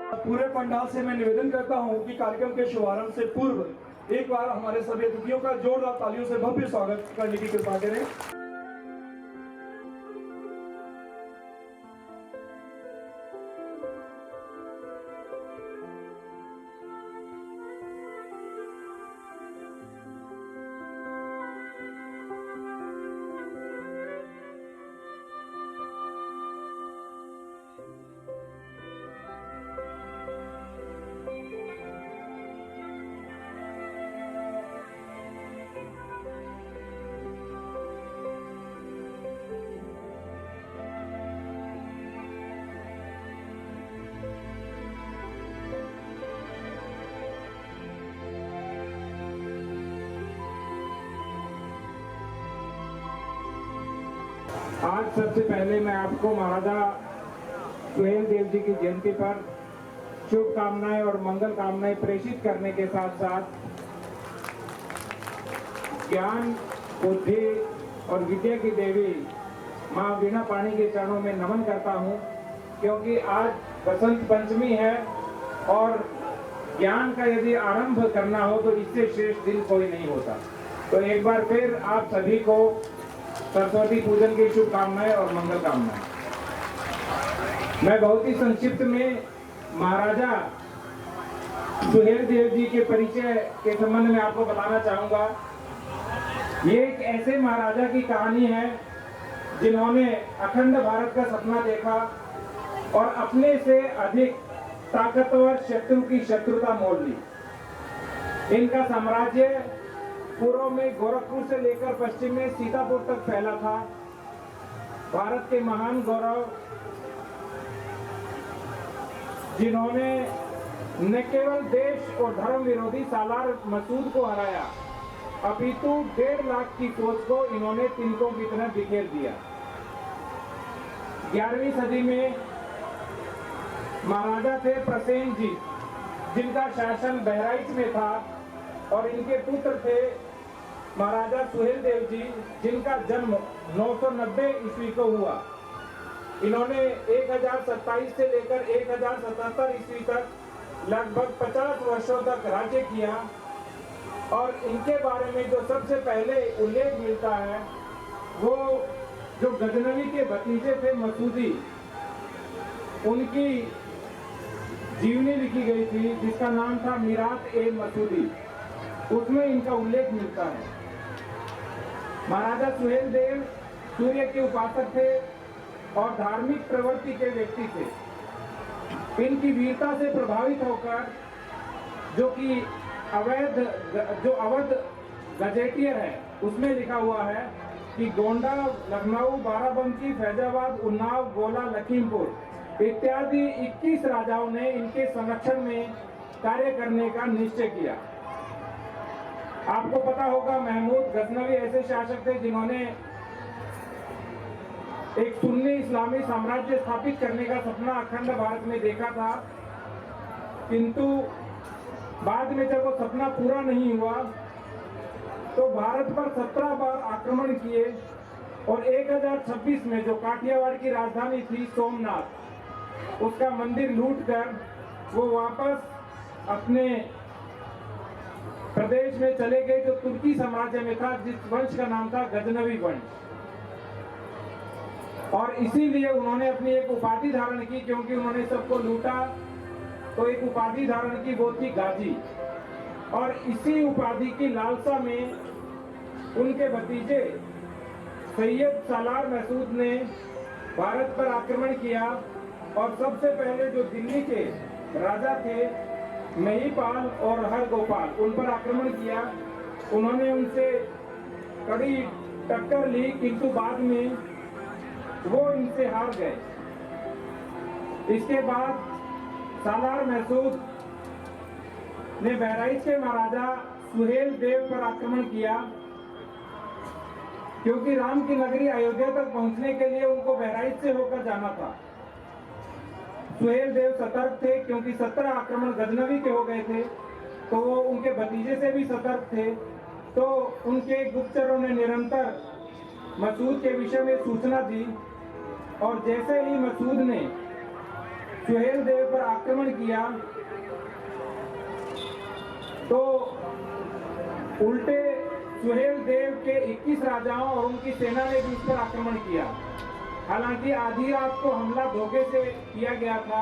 पूरे पंडाल से मैं निवेदन करता हूं कि कार्यक्रम के शुभारंभ से पूर्व एक बार हमारे सभी अतिथियों का जोरदार तालियों से भव्य स्वागत करने की कृपा करें। आज सबसे पहले मैं आपको महाराजा सुहेल देव जी की जयंती पर शुभकामनाएं और मंगल कामनाएं प्रेषित करने के साथ साथ ज्ञान, बुद्धि और विद्या की देवी मां वीणा पाणी के चरणों में नमन करता हूं, क्योंकि आज बसंत पंचमी है और ज्ञान का यदि आरंभ करना हो तो इससे श्रेष्ठ दिन कोई नहीं होता। तो एक बार फिर आप सभी को सरस्वती पूजन की शुभकामनाएं और मंगल कामनाएं। मैं बहुत ही संक्षिप्त में महाराजा सुहेल देव जी के परिचय के संबंध में आपको बताना चाहूंगा। ये एक ऐसे महाराजा की कहानी है जिन्होंने अखंड भारत का सपना देखा और अपने से अधिक ताकतवर शत्रु की शत्रुता मोल ली। इनका साम्राज्य पूर्व में गोरखपुर से लेकर पश्चिम में सीतापुर तक फैला था। भारत के महान गौरव जिन्होंने न केवल देश और धर्म विरोधी सालार मसूद को हराया, अपितु 1.5 लाख की फौज को इन्होंने तिनकों की तरह बिखेर दिया। 11वीं सदी में महाराजा थे प्रसेन जी, जिनका शासन बहराइच में था, और इनके पुत्र थे महाराजा सुहेल देव जी, जिनका जन्म 990 ईस्वी को हुआ। इन्होंने 1027 से लेकर 1077 ईस्वी तक लगभग 50 वर्षों तक राज्य किया। और इनके बारे में जो सबसे पहले उल्लेख मिलता है वो जो गजनवी के भतीजे थे मसूदी, उनकी जीवनी लिखी गई थी जिसका नाम था मीरात ए मसूदी, उसमें इनका उल्लेख मिलता है। महाराजा सुहेल देव सूर्य के उपासक थे और धार्मिक प्रवृत्ति के व्यक्ति थे। इनकी वीरता से प्रभावित होकर जो अवध गजेटियर है उसमें लिखा हुआ है कि गोंडा, लखनऊ, बाराबंकी, फैजाबाद, उन्नाव, गोला, लखीमपुर इत्यादि 21 राजाओं ने इनके संरक्षण में कार्य करने का निश्चय किया। आपको पता होगा महमूद गजनवी ऐसे शासक थे जिन्होंने एक सुन्नी इस्लामी साम्राज्य स्थापित करने का सपना अखंड भारत में देखा था, किंतु बाद में जब वो सपना पूरा नहीं हुआ तो भारत पर 17 बार आक्रमण किए और 1026 में जो काठियावाड़ की राजधानी थी सोमनाथ, उसका मंदिर लूटकर वो वापस अपने प्रदेश में चले गए जो तुर्की साम्राज्य में था, जिस वंश का नाम था गजनवी वंश। और इसीलिए उन्होंने अपनी एक उपाधि धारण की, क्योंकि उन्होंने सबको लूटा तो एक उपाधि धारण की, वो थी गाजी। और इसी उपाधि की लालसा में उनके भतीजे सैयद सालार मसूद ने भारत पर आक्रमण किया और सबसे पहले जो दिल्ली के राजा थे महिपाल और हरगोपाल, उन पर आक्रमण किया। उन्होंने उनसे कड़ी टक्कर ली, किंतु बाद में वो इनसे हार गए। इसके बाद सालार मसूद ने बहराइच के महाराजा सुहेल देव पर आक्रमण किया, क्योंकि राम की नगरी अयोध्या तक पहुंचने के लिए उनको बहराइच से होकर जाना था। सुहेल देव सतर्क थे, क्योंकि 17 आक्रमण गजनवी के हो गए थे, तो वो उनके भतीजे से भी सतर्क थे। तो उनके गुप्तचरों ने निरंतर मसूद के विषय में सूचना दी, और जैसे ही मसूद ने सुहेल देव पर आक्रमण किया तो उल्टे सुहेल देव के 21 राजाओं और उनकी सेना ने भी इस पर आक्रमण किया। हालांकि आधी रात को हमला धोखे से किया गया था,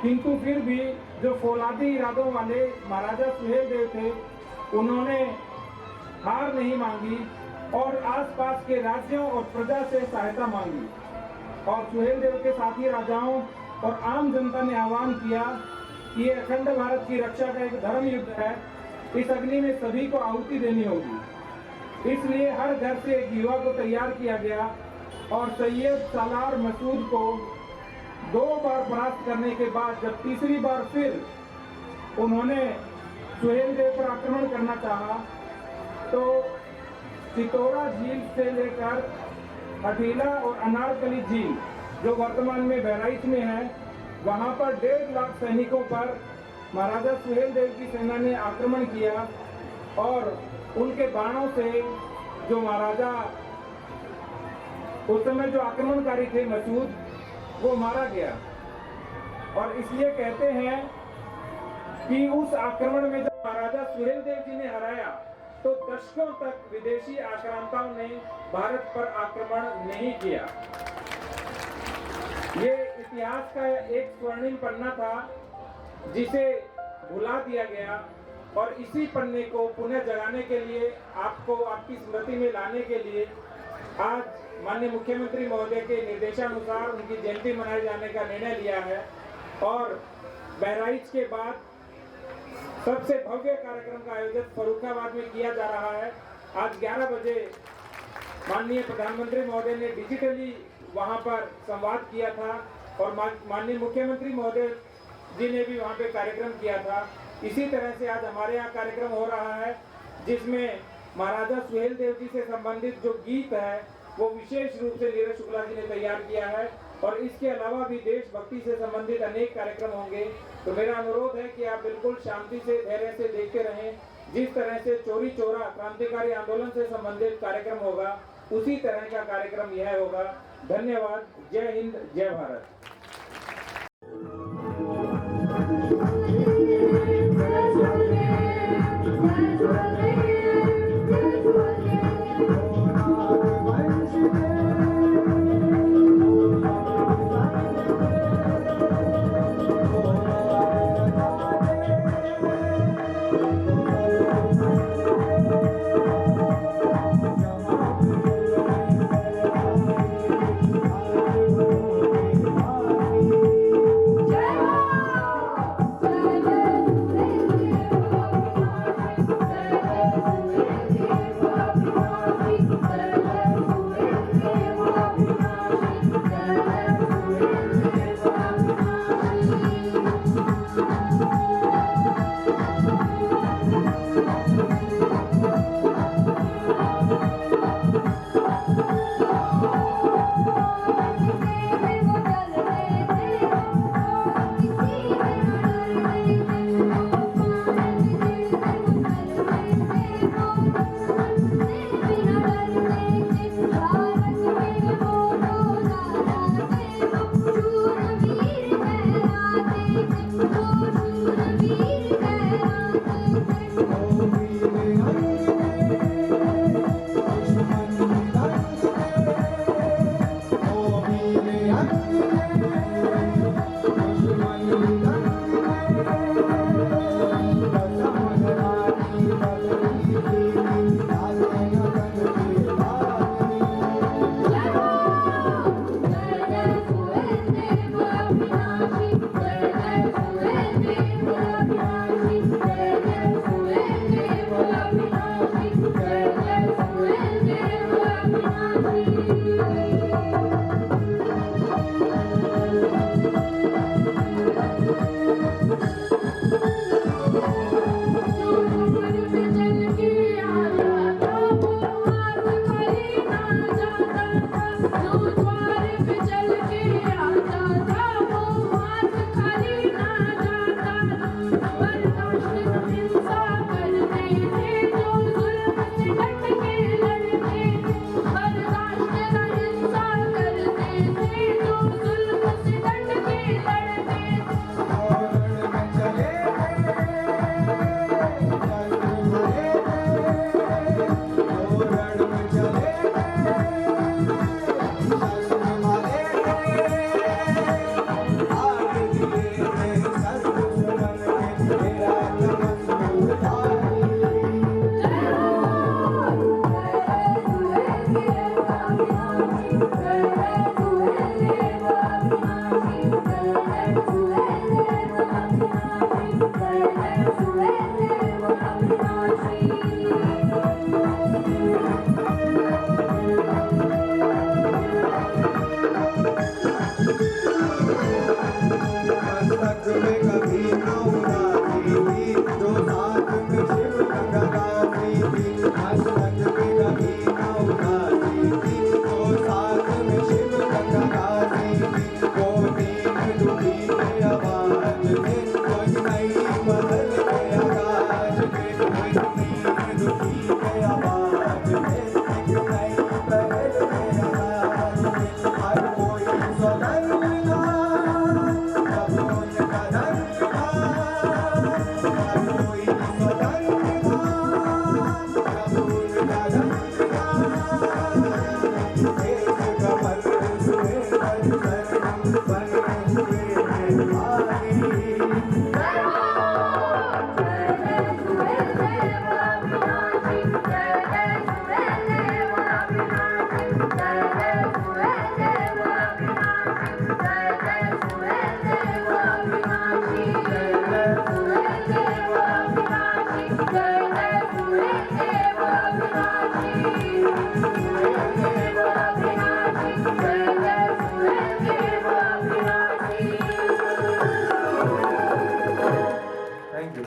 किंतु फिर भी जो फौलादी इरादों वाले महाराजा सुहेल देव थे उन्होंने हार नहीं मांगी और आसपास के राज्यों और प्रजा से सहायता मांगी और सुहेल देव के साथी राजाओं और आम जनता ने आह्वान किया कि ये अखंड भारत की रक्षा का एक धर्म युद्ध है, इस अग्नि में सभी को आहुति देनी होगी। इसलिए हर घर से एक युवा को तैयार किया गया और सैयद सालार मसूद को 2 बार परास्त करने के बाद जब तीसरी बार फिर उन्होंने सुहेल देव पर आक्रमण करना चाहा तो चितौरा झील से लेकर हठीला और अनारकली झील जो वर्तमान में बहराइच में है, वहां पर 1.5 लाख सैनिकों पर महाराजा सुहेल देव की सेना ने आक्रमण किया और उनके बाणों से जो महाराजा उस समय जो आक्रमणकारी थे मसूद, वो मारा गया। और इसलिए कहते हैं कि उस आक्रमण में जब महाराजा सुहेल देव जी ने हराया तो दशकों तक विदेशी आक्रांताओं ने भारत पर आक्रमण नहीं किया। ये इतिहास का एक स्वर्णिम पन्ना था जिसे भुला दिया गया और इसी पन्ने को पुनः जगाने के लिए आपको आपकी स्मृति में लाने के लिए आज माननीय मुख्यमंत्री महोदय के निर्देशानुसार उनकी जयंती मनाए जाने का निर्णय लिया है और बहराइच के बाद सबसे भव्य कार्यक्रम का आयोजन फर्रुखाबाद में किया जा रहा है। आज 11 बजे माननीय प्रधानमंत्री महोदय ने डिजिटली वहां पर संवाद किया था और माननीय मुख्यमंत्री महोदय जी ने भी वहां पे कार्यक्रम किया था। इसी तरह से आज हमारे यहाँ कार्यक्रम हो रहा है जिसमें महाराजा सुहेल देव जी से संबंधित जो गीत है वो विशेष रूप से नीरज शुक्ला जी ने तैयार किया है और इसके अलावा भी देशभक्ति से संबंधित अनेक कार्यक्रम होंगे। तो मेरा अनुरोध है कि आप बिल्कुल शांति से धैर्य से देखते रहें। जिस तरह से चोरी चोरा क्रांतिकारी आंदोलन से संबंधित कार्यक्रम होगा उसी तरह का कार्यक्रम यह होगा। धन्यवाद। जय हिंद, जय भारत।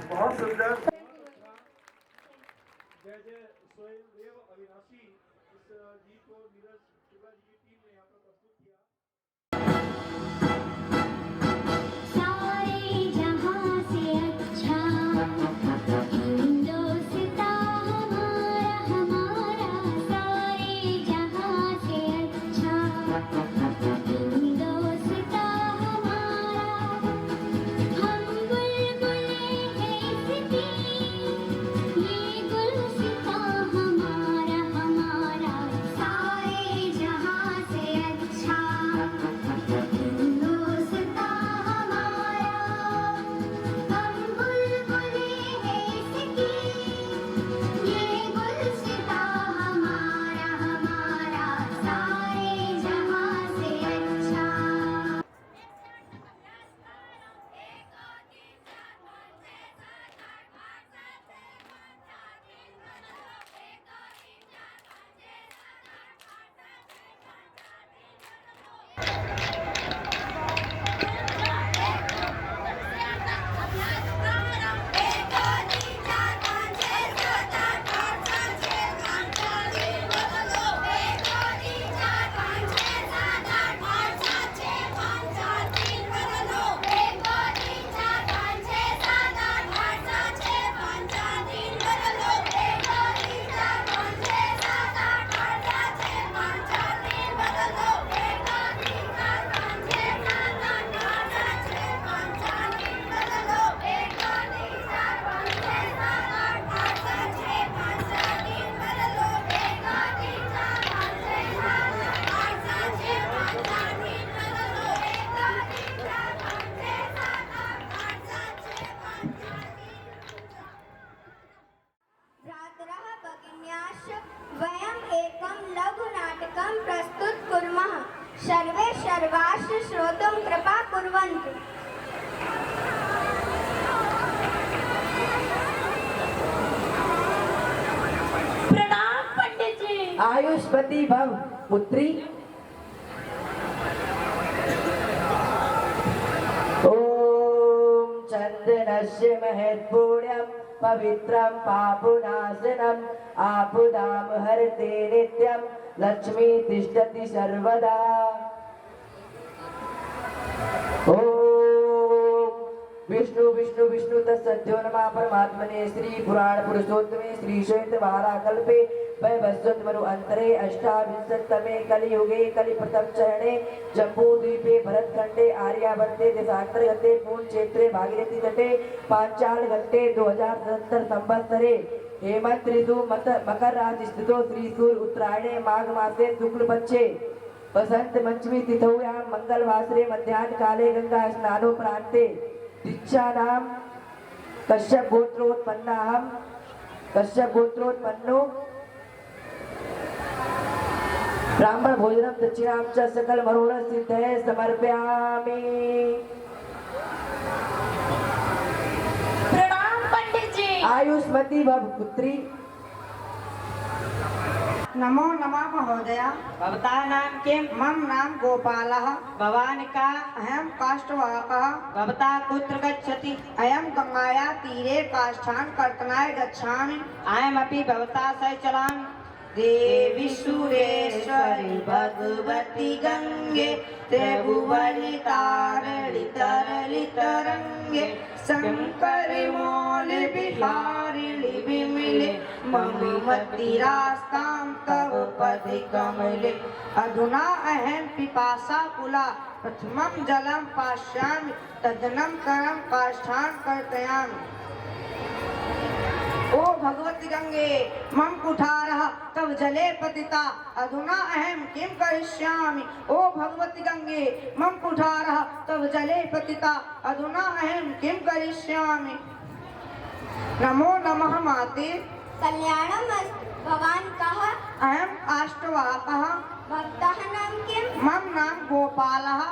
बहुत सुंदर। जय जय स्वयंदेव अविनाशी, इस गीत को नीरज शुक्ला जी की टीम ने यहाँ पर प्रस्तुत किया। सारे जहां से अच्छा हिंदुस्तान हमारा हमारा, सारे जहां से अच्छा हिंदुस्तान हमारा। हम बुलबुलें हैं इसकी, ये गुलसितां हमारा हमारा, सारे जहां से अच्छा हिंदुस्तान हमारा। हम बुलबुलें हैं इसकी, ये गुलसितां हमारा हमारा, सारे जहां से अच्छा। भ्रातरः भगिन्याश्च वयम् एकं लघुनाटकं प्रस्तुतकुर्मः। सर्वे सर्वाश्च श्रोतुं कृपा कुर्वन्तु। प्रणाम पंडित जी। आयुष्मती भव पुत्री। ओम चंदनस्य महत्पुण्यं पवित्रं पापुनाशनम् आपुदाम हरते नित्यं लक्ष्मी तिष्ठति सर्वदा। ओम विष्णु विष्णु विष्णु तत्सत्यो नमः परमात्मने श्री पुराण पुरुषोत्तमे श्री श्वेत महाराकल्पे वैवस्वत मरु अंतरे अष्टाविंशतमे कलियुगे कलिप्रथम चरणे जम्बूद्वीपे भरतखंडे आर्यावर्ते देशांतर्गते पूर्ण क्षेत्रे भागीरथी तटे पांचाल घंटे 2077 संवत्सरे हेमंत ऋतु मकर राशि स्थितो श्री सूर्य उत्तरायणे माघ मासे शुक्ल पक्षे वसंत पंचमी तिथौयां मंगलवासरे मध्याह्न काले गंगा स्नानोपरांते दीक्षा नाम कश्यप गोत्रोत्पन्नो ब्राह्मण भोजनम दक्षिणां च सकल मरोण सिद्धये समर्पयामि। प्रणाम पंडित जी। आयुष्मती भव पुत्री। नमो नमः महोदय। भवता नाम किं? मम नाम गोपालः। भवान् का? अहं काष्ठवाहकः। भवता कुत्र गच्छति? अयं गंगाया तीरे काष्ठान् कर्तनाय गच्छामि। अहमपि भवता सह चलामि। देवी सुरेश्वरी भगवती गंगे त्रिभुवनि तारिणि तरलि तरंगे शंकरि मौलि विहारिणि विमले मममति रास्तां तव पदि कमले। अधुना अहं पिपासाकुला प्रथमं जलं पास्यामि तदनन्तरं काष्ठान् कर्तयामि। ओ भगवती गंगे मम कुठारः तव जले पतिता अधुना अहम किम करिष्यामि। ओ भगवती गंगे मम कुठारः तव जले पतिता अधुना अहम किम करिष्यामि। नमो नमः माते। कल्याणमस्तु। भवान् कः? अहम आष्टवाकः। भक्तः नाम किम्? मम नाम गोपालः।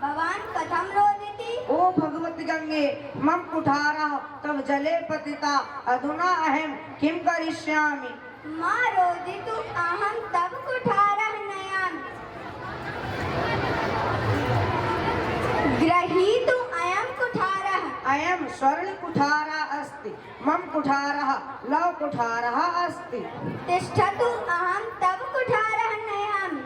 भवान् कथं रोदिति? ओ भगवती गंगे मम कुठारः तव जले पतिता अधुना अहम किम करिष्यामि। मा रोदितु, अहं तव कुठारः नयामि। गृहीतु अयं कुठारः। अयम स्वर्ण कुठारः अस्ति। मम कुठारः लव कुठारः अस्ति। तिष्ठतु, अहं तव कुठारः नयामि।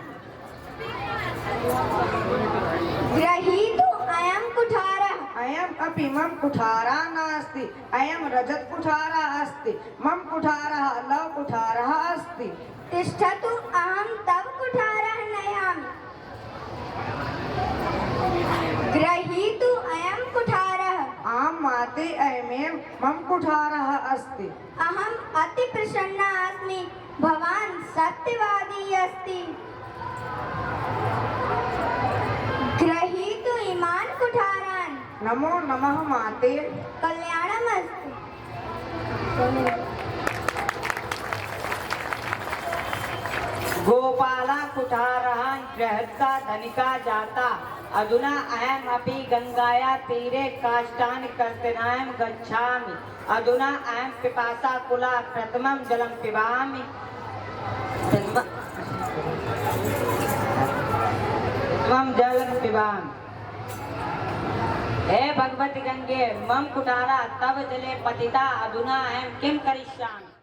गृहीतु अयं कुठारः। अयम अपि मम कुठारः नास्ति। अयम रजत कुठारः अस्ति। मम कुठारः लव कुठारः अस्ति। तिष्ठतु, अहं तव कुठारः नयामि। गृहीतु अयं कुठारः। आम माते अयमेव मम कुठारः अस्ति। अहम् अति प्रसन्ना अस्मि। भवान् सत्यवादी अस्ति। गृहीतु इमान् कुठारान्। नमो नमः माते। कल्याणमस्तु। गोपाला कुठारहान् बृहत्ता धनिका जाता अधुना अहम अपि गंगाया तीरे काष्ठान् कर्तनाय गच्छामि। अधुना अहम पिपासा कुला प्रथमं जलं पिबामि। प्रथमं जलं पिबामि। हे भगवती गंगे मम कुठारा तव जले पतिता अधुना अहम किम करिष्यामि।